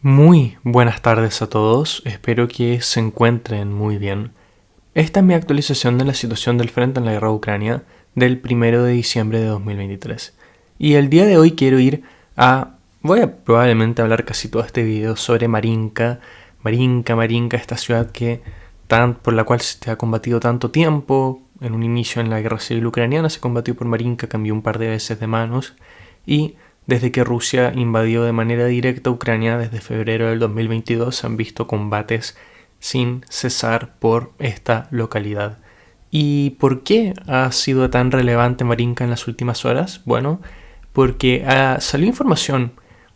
Muy buenas tardes a todos, espero que se encuentren muy bien. Esta es mi actualización de la situación del frente en la guerra de Ucrania del 1 de diciembre de 2023. Y el día de hoy voy a probablemente hablar casi todo este video sobre Marinka, esta ciudad por la cual se ha combatido tanto tiempo. En un inicio en la guerra civil ucraniana se combatió por Marinka, cambió un par de veces de manos y desde que Rusia invadió de manera directa Ucrania desde febrero del 2022 se han visto combates sin cesar por esta localidad. ¿Y por qué ha sido tan relevante Marinka en las últimas horas? Bueno, porque salió información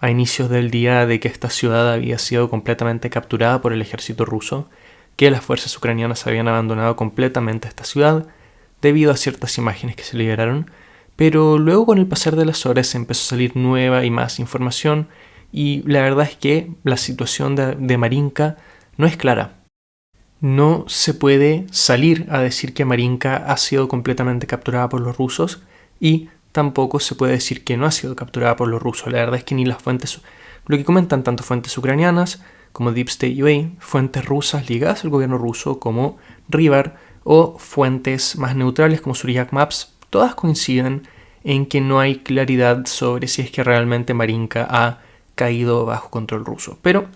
a inicios del día de que esta ciudad había sido completamente capturada por el ejército ruso, que las fuerzas ucranianas habían abandonado completamente esta ciudad debido a ciertas imágenes que se liberaron. Pero luego con el pasar de las horas empezó a salir nueva y más información y la verdad es que la situación de Marinka no es clara. No se puede salir a decir que Marinka ha sido completamente capturada por los rusos y tampoco se puede decir que no ha sido capturada por los rusos. La verdad es que ni las fuentes, lo que comentan tanto fuentes ucranianas como Deep State UA, fuentes rusas ligadas al gobierno ruso como Rivar o fuentes más neutrales como Suryak Maps, todas coinciden en que no hay claridad sobre si es que realmente Marinka ha caído bajo control ruso. Pero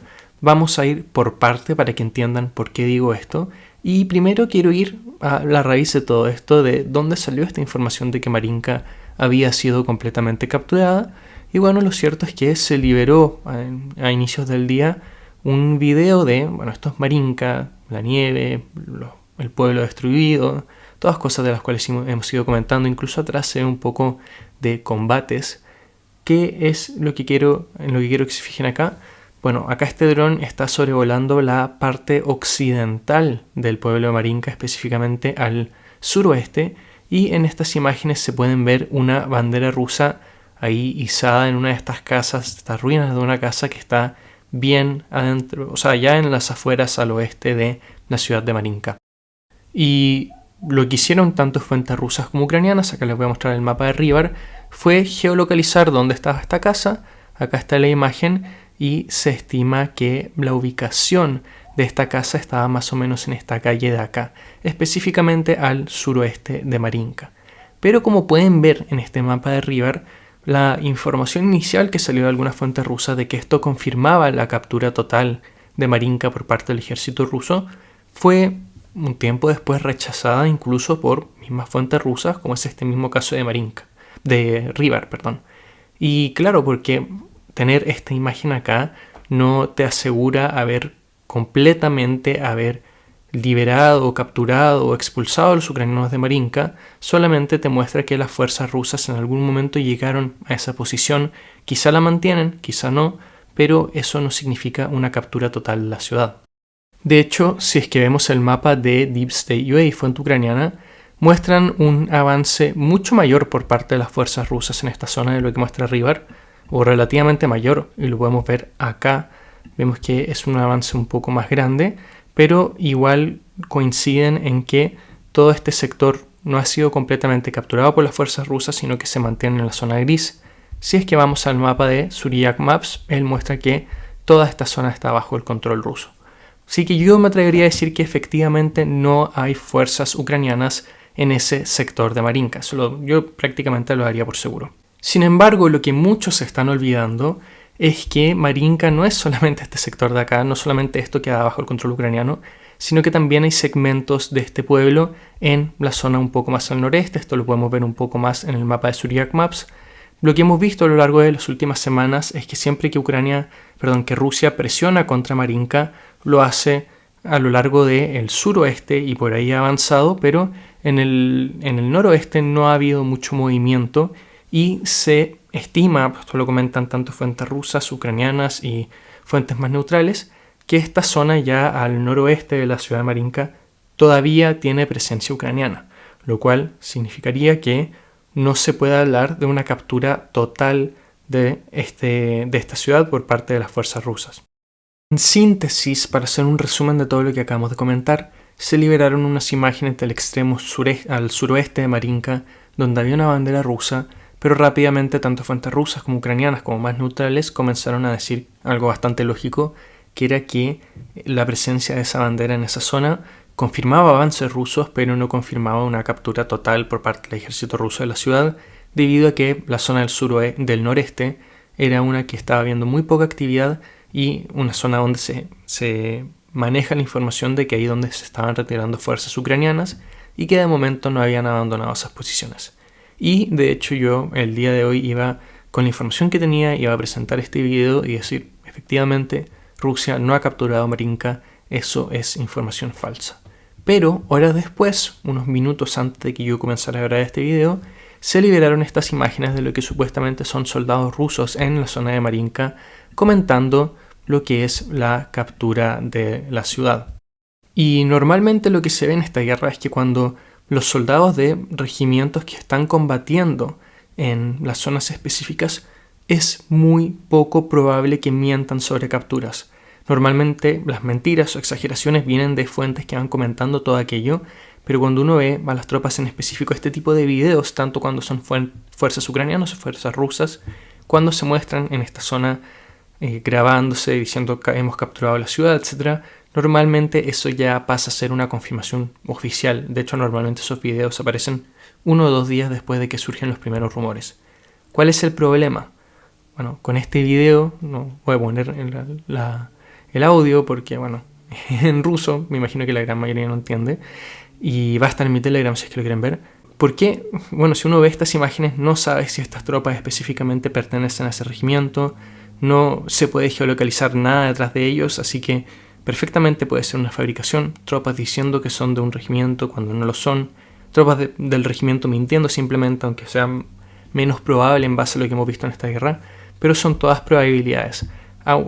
vamos a ir por parte para que entiendan por qué digo esto. Y primero quiero ir a la raíz de todo esto, de dónde salió esta información de que Marinka había sido completamente capturada. Y bueno, lo cierto es que se liberó a inicios del día un video de, esto es Marinka, la nieve, el pueblo destruido, todas cosas de las cuales hemos ido comentando. Incluso atrás se ve un poco de combates. ¿Qué es en lo que quiero que se fijen acá? Bueno, acá este dron está sobrevolando la parte occidental del pueblo de Marinka, específicamente al suroeste, y en estas imágenes se pueden ver una bandera rusa ahí izada en una de estas casas, estas ruinas de una casa que está bien adentro, o sea, ya en las afueras al oeste de la ciudad de Marinka. Y lo que hicieron tanto fuentes rusas como ucranianas, acá les voy a mostrar el mapa de Rivar, fue geolocalizar dónde estaba esta casa. Acá está la imagen y se estima que la ubicación de esta casa estaba más o menos en esta calle de acá, específicamente al suroeste de Marinka. Pero como pueden ver en este mapa de Rivar, la información inicial que salió de algunas fuentes rusas de que esto confirmaba la captura total de Marinka por parte del ejército ruso fue un tiempo después rechazada incluso por mismas fuentes rusas, como es este mismo caso de Rivar. Y claro, porque tener esta imagen acá no te asegura haber liberado, capturado o expulsado a los ucranianos de Marinka, solamente te muestra que las fuerzas rusas en algún momento llegaron a esa posición, quizá la mantienen, quizá no, pero eso no significa una captura total de la ciudad. De hecho, si es que vemos el mapa de Deep State UA, fuente ucraniana, muestran un avance mucho mayor por parte de las fuerzas rusas en esta zona de lo que muestra Rivar, o relativamente mayor, y lo podemos ver acá. Vemos que es un avance un poco más grande, pero igual coinciden en que todo este sector no ha sido completamente capturado por las fuerzas rusas, sino que se mantiene en la zona gris. Si es que vamos al mapa de Suryak Maps, él muestra que toda esta zona está bajo el control ruso. Así que yo me atrevería a decir que efectivamente no hay fuerzas ucranianas en ese sector de Marinka. Yo prácticamente lo daría por seguro. Sin embargo, lo que muchos están olvidando es que Marinka no es solamente este sector de acá, no solamente esto queda bajo el control ucraniano, sino que también hay segmentos de este pueblo en la zona un poco más al noreste. Esto lo podemos ver un poco más en el mapa de Suryak Maps. Lo que hemos visto a lo largo de las últimas semanas es que siempre que Rusia presiona contra Marinka, lo hace a lo largo del suroeste y por ahí ha avanzado, pero en el noroeste no ha habido mucho movimiento y se estima, esto lo comentan tanto fuentes rusas, ucranianas y fuentes más neutrales, que esta zona ya al noroeste de la ciudad de Marinka todavía tiene presencia ucraniana, lo cual significaría que no se puede hablar de una captura total de esta ciudad por parte de las fuerzas rusas. En síntesis, para hacer un resumen de todo lo que acabamos de comentar, se liberaron unas imágenes del extremo al suroeste de Marinka, donde había una bandera rusa, pero rápidamente tanto fuentes rusas como ucranianas como más neutrales comenzaron a decir algo bastante lógico, que era que la presencia de esa bandera en esa zona confirmaba avances rusos, pero no confirmaba una captura total por parte del ejército ruso de la ciudad, debido a que la zona del noreste era una que estaba viendo muy poca actividad y una zona donde se maneja la información de que ahí donde se estaban retirando fuerzas ucranianas y que de momento no habían abandonado esas posiciones. Y de hecho yo el día de hoy iba con la información que tenía, iba a presentar este video y decir, efectivamente, Rusia no ha capturado Marinka, eso es información falsa. Pero horas después, unos minutos antes de que yo comenzara a grabar este video, se liberaron estas imágenes de lo que supuestamente son soldados rusos en la zona de Marinka comentando lo que es la captura de la ciudad. Y normalmente lo que se ve en esta guerra es que cuando los soldados de regimientos que están combatiendo en las zonas específicas es muy poco probable que mientan sobre capturas. Normalmente las mentiras o exageraciones vienen de fuentes que van comentando todo aquello, pero cuando uno ve a las tropas en específico este tipo de videos, tanto cuando son fuerzas ucranianas o fuerzas rusas, cuando se muestran en esta zona grabándose, diciendo que hemos capturado la ciudad, etc., normalmente eso ya pasa a ser una confirmación oficial. De hecho, normalmente esos videos aparecen 1 o 2 días después de que surgen los primeros rumores. ¿Cuál es el problema? Bueno, con este video no voy a poner el audio porque, bueno, en ruso, me imagino que la gran mayoría no entiende, y va a estar en mi Telegram si es que lo quieren ver. ¿Por qué? Bueno, si uno ve estas imágenes no sabe si estas tropas específicamente pertenecen a ese regimiento, no se puede geolocalizar nada detrás de ellos, así que perfectamente puede ser una fabricación, tropas diciendo que son de un regimiento cuando no lo son, tropas del regimiento mintiendo simplemente, aunque sea menos probable en base a lo que hemos visto en esta guerra, pero son todas probabilidades,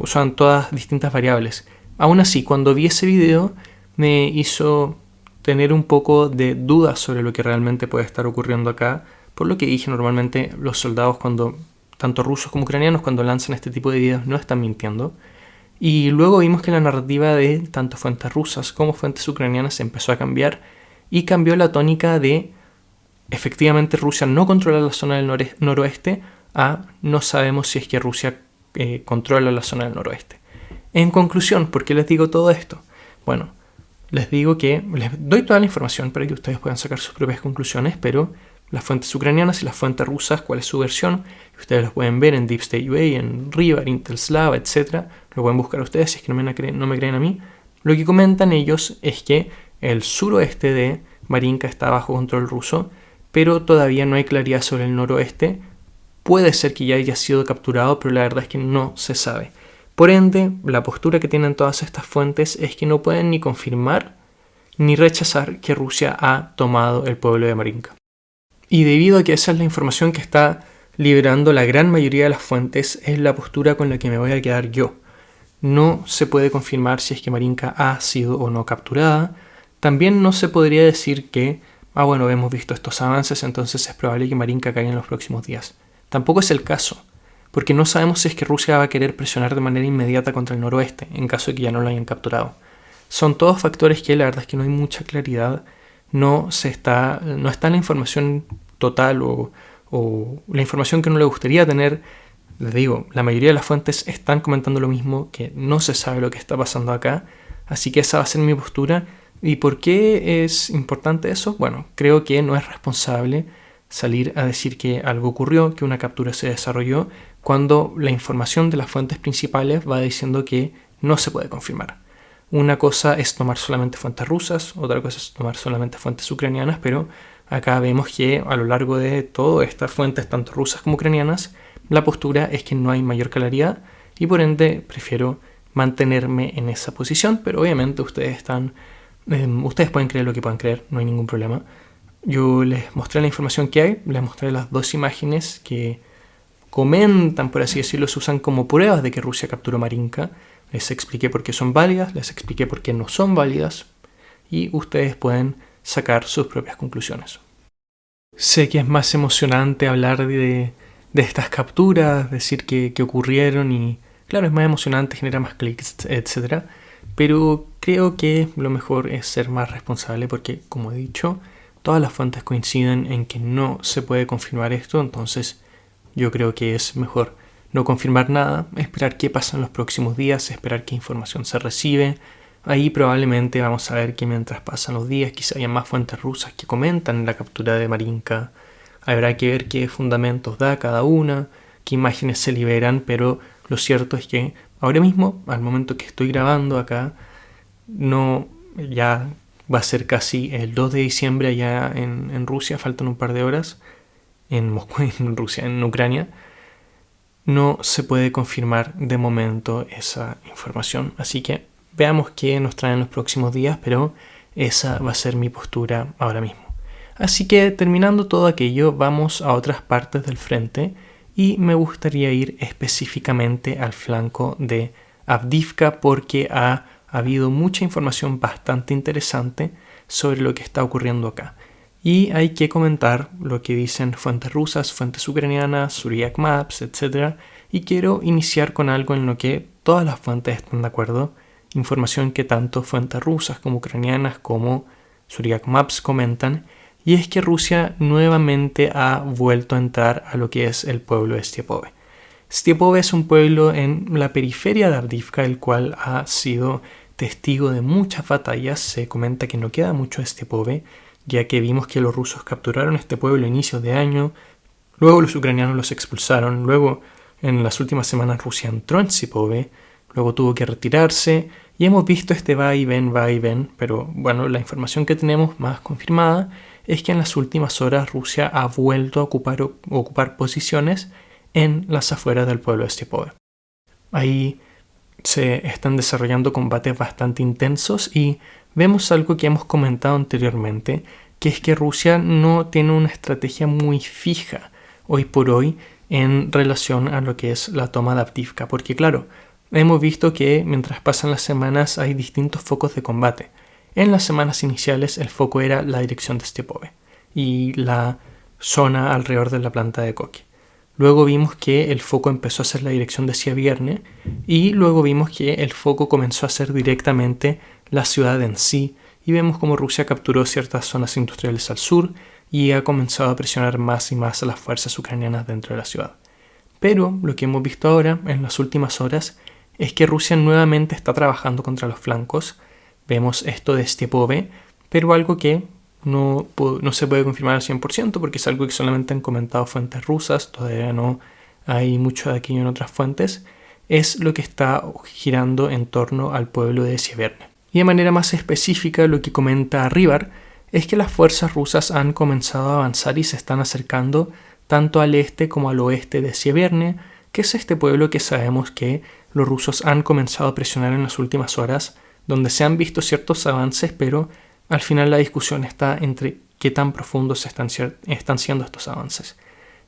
son todas distintas variables. Aún así, cuando vi ese video me hizo tener un poco de dudas sobre lo que realmente puede estar ocurriendo acá, por lo que dije, normalmente los soldados tanto rusos como ucranianos, cuando lanzan este tipo de videos no están mintiendo. Y luego vimos que la narrativa de tanto fuentes rusas como fuentes ucranianas empezó a cambiar y cambió la tónica de efectivamente Rusia no controla la zona del noroeste a no sabemos si es que Rusia controla la zona del noroeste. En conclusión, ¿por qué les digo todo esto? Bueno, les digo que les doy toda la información para que ustedes puedan sacar sus propias conclusiones, pero las fuentes ucranianas y las fuentes rusas, cuál es su versión, ustedes los pueden ver en Deep State UA, en Riva, Intelslava, etc. Lo pueden buscar ustedes si es que no me creen a mí. Lo que comentan ellos es que el suroeste de Marinka está bajo control ruso, pero todavía no hay claridad sobre el noroeste. Puede ser que ya haya sido capturado, pero la verdad es que no se sabe. Por ende, la postura que tienen todas estas fuentes es que no pueden ni confirmar ni rechazar que Rusia ha tomado el pueblo de Marinka. Y debido a que esa es la información que está liberando la gran mayoría de las fuentes, es la postura con la que me voy a quedar yo. No se puede confirmar si es que Marinka ha sido o no capturada. También no se podría decir que, bueno, hemos visto estos avances, entonces es probable que Marinka caiga en los próximos días. Tampoco es el caso, porque no sabemos si es que Rusia va a querer presionar de manera inmediata contra el noroeste, en caso de que ya no lo hayan capturado. Son todos factores que la verdad es que no hay mucha claridad, no está la información total o la información que uno le gustaría tener. Les digo, la mayoría de las fuentes están comentando lo mismo, que no se sabe lo que está pasando acá, así que esa va a ser mi postura. ¿Y por qué es importante eso? Bueno, creo que no es responsable salir a decir que algo ocurrió, que una captura se desarrolló, cuando la información de las fuentes principales va diciendo que no se puede confirmar. Una cosa es tomar solamente fuentes rusas, otra cosa es tomar solamente fuentes ucranianas, pero acá vemos que a lo largo de todas estas fuentes, tanto rusas como ucranianas, la postura es que no hay mayor claridad y por ende prefiero mantenerme en esa posición, pero obviamente ustedes pueden creer lo que puedan creer, no hay ningún problema. Yo les mostré la información que hay, les mostré las 2 imágenes que comentan, por así decirlo, se usan como pruebas de que Rusia capturó Marinka. Les expliqué por qué son válidas, les expliqué por qué no son válidas y ustedes pueden sacar sus propias conclusiones. Sé que es más emocionante hablar de estas capturas, decir que ocurrieron y claro, es más emocionante, genera más clics, etc. Pero creo que lo mejor es ser más responsable porque, como he dicho, todas las fuentes coinciden en que no se puede confirmar esto, entonces yo creo que es mejor no confirmar nada, esperar qué pasa en los próximos días, esperar qué información se recibe. Ahí probablemente vamos a ver que mientras pasan los días quizá haya más fuentes rusas que comentan la captura de Marinka. Habrá que ver qué fundamentos da cada una, qué imágenes se liberan, pero lo cierto es que ahora mismo, al momento que estoy grabando acá, ya va a ser casi el 2 de diciembre allá en Rusia, faltan un par de horas, en Moscú, en Rusia, en Ucrania. No se puede confirmar de momento esa información, así que veamos qué nos traen los próximos días, pero esa va a ser mi postura ahora mismo. Así que terminando todo aquello, vamos a otras partes del frente y me gustaría ir específicamente al flanco de Avdiivka porque ha habido mucha información bastante interesante sobre lo que está ocurriendo acá. Y hay que comentar lo que dicen fuentes rusas, fuentes ucranianas, Suryak Maps, etc. Y quiero iniciar con algo en lo que todas las fuentes están de acuerdo, información que tanto fuentes rusas como ucranianas como Suryak Maps comentan, y es que Rusia nuevamente ha vuelto a entrar a lo que es el pueblo de Stiepove. Stiepove es un pueblo en la periferia de Avdiivka, el cual ha sido testigo de muchas batallas. Se comenta que no queda mucho de Stiepove, ya que vimos que los rusos capturaron este pueblo a inicios de año, luego los ucranianos los expulsaron, luego en las últimas semanas Rusia entró en Stiepove, luego tuvo que retirarse, y hemos visto este va y ven, pero bueno, la información que tenemos más confirmada es que en las últimas horas Rusia ha vuelto a ocupar posiciones en las afueras del pueblo de Stiepove. Ahí se están desarrollando combates bastante intensos y vemos algo que hemos comentado anteriormente, que es que Rusia no tiene una estrategia muy fija hoy por hoy en relación a lo que es la toma de Avdiivka, porque claro, hemos visto que mientras pasan las semanas hay distintos focos de combate. En las semanas iniciales el foco era la dirección de Stiepove y la zona alrededor de la planta de coque. Luego vimos que el foco empezó a ser la dirección de Sieverne y luego vimos que el foco comenzó a ser directamente la ciudad en sí, y vemos como Rusia capturó ciertas zonas industriales al sur y ha comenzado a presionar más y más a las fuerzas ucranianas dentro de la ciudad. Pero lo que hemos visto ahora, en las últimas horas, es que Rusia nuevamente está trabajando contra los flancos. Vemos esto de Stiepove, pero algo que no se puede confirmar al 100% porque es algo que solamente han comentado fuentes rusas, todavía no hay mucho de aquello en otras fuentes, es lo que está girando en torno al pueblo de Sieverne. Y de manera más específica, lo que comenta Rybar es que las fuerzas rusas han comenzado a avanzar y se están acercando tanto al este como al oeste de Sieverne, que es este pueblo que sabemos que los rusos han comenzado a presionar en las últimas horas, donde se han visto ciertos avances, pero al final la discusión está entre qué tan profundos están siendo estos avances.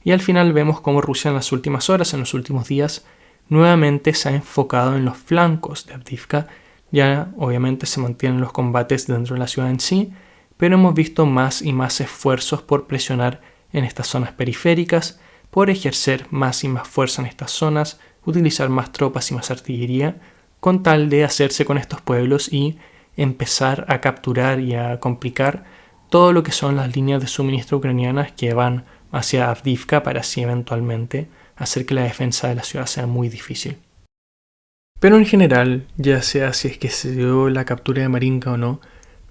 Y al final vemos cómo Rusia en las últimas horas, en los últimos días, nuevamente se ha enfocado en los flancos de Avdiivka. Ya obviamente se mantienen los combates dentro de la ciudad en sí, pero hemos visto más y más esfuerzos por presionar en estas zonas periféricas, por ejercer más y más fuerza en estas zonas, utilizar más tropas y más artillería, con tal de hacerse con estos pueblos y empezar a capturar y a complicar todo lo que son las líneas de suministro ucranianas que van hacia Avdiivka para así eventualmente hacer que la defensa de la ciudad sea muy difícil. Pero en general, ya sea si es que se dio la captura de Marinka o no,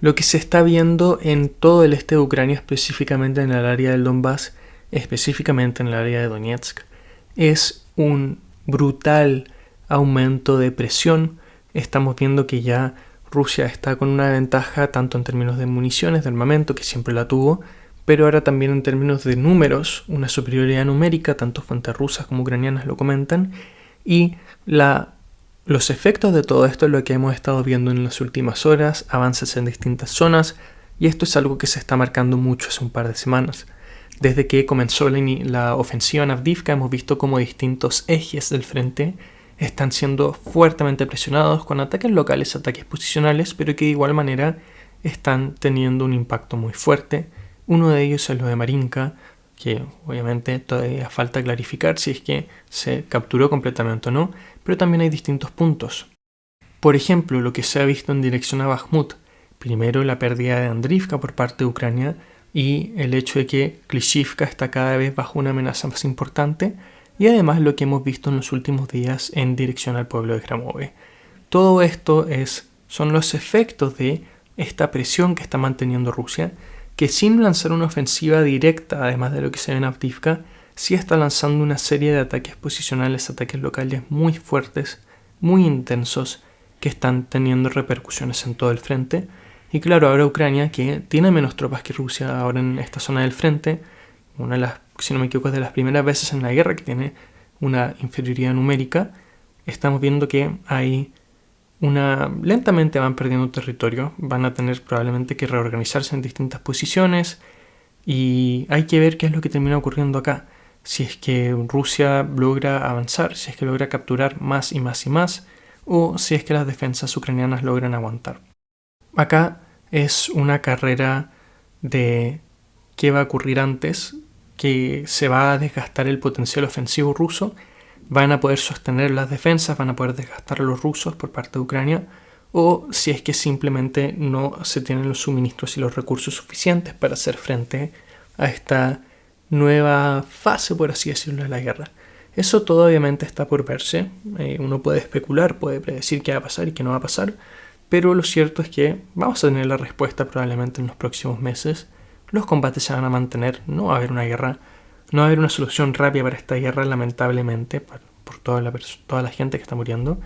lo que se está viendo en todo el este de Ucrania, específicamente en el área del Donbass, específicamente en el área de Donetsk, es un brutal aumento de presión. Estamos viendo que ya Rusia está con una ventaja tanto en términos de municiones, de armamento, que siempre la tuvo, pero ahora también en términos de números, una superioridad numérica, tanto fuentes rusas como ucranianas lo comentan, y los efectos de todo esto es lo que hemos estado viendo en las últimas horas, avances en distintas zonas, y esto es algo que se está marcando mucho hace un par de semanas. Desde que comenzó la ofensiva en Avdiivka hemos visto cómo distintos ejes del frente están siendo fuertemente presionados con ataques locales, ataques posicionales, pero que de igual manera están teniendo un impacto muy fuerte. Uno de ellos es lo de Marinka, que obviamente todavía falta clarificar si es que se capturó completamente o no, pero también hay distintos puntos. Por ejemplo, lo que se ha visto en dirección a Bakhmut. Primero, la pérdida de Andriivka por parte de Ucrania, y el hecho de que Klishchiivka está cada vez bajo una amenaza más importante, y además lo que hemos visto en los últimos días en dirección al pueblo de Kramove. Todo esto son los efectos de esta presión que está manteniendo Rusia, que sin lanzar una ofensiva directa, además de lo que se ve en Avdiivka, sí está lanzando una serie de ataques posicionales, ataques locales muy fuertes, muy intensos, que están teniendo repercusiones en todo el frente. Y claro, ahora Ucrania, que tiene menos tropas que Rusia ahora en esta zona del frente, una de las, si no me equivoco, es de las primeras veces en la guerra que tiene una inferioridad numérica, estamos viendo que lentamente van perdiendo territorio, van a tener probablemente que reorganizarse en distintas posiciones, y hay que ver qué es lo que termina ocurriendo acá. Si es que Rusia logra avanzar, si es que logra capturar más y más y más, o si es que las defensas ucranianas logran aguantar. Acá es una carrera de qué va a ocurrir antes, que se va a desgastar el potencial ofensivo ruso, van a poder sostener las defensas, van a poder desgastar a los rusos por parte de Ucrania, o si es que simplemente no se tienen los suministros y los recursos suficientes para hacer frente a esta nueva fase, por así decirlo, de la guerra. Eso todo obviamente está por verse. Uno puede especular, puede predecir qué va a pasar y qué no va a pasar, pero lo cierto es que vamos a tener la respuesta probablemente en los próximos meses. Los combates se van a mantener, no va a haber una guerra, no va a haber una solución rápida para esta guerra, lamentablemente, por toda la gente que está muriendo,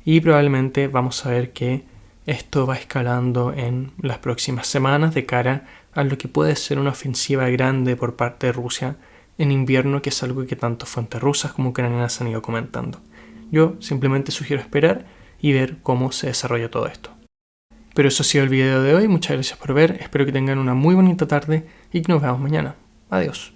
y probablemente vamos a ver que esto va escalando en las próximas semanas de cara a lo que puede ser una ofensiva grande por parte de Rusia en invierno, que es algo que tanto fuentes rusas como ucranianas han ido comentando. Yo simplemente sugiero esperar y ver cómo se desarrolla todo esto. Pero eso ha sido el video de hoy, muchas gracias por ver, espero que tengan una muy bonita tarde y que nos veamos mañana. Adiós.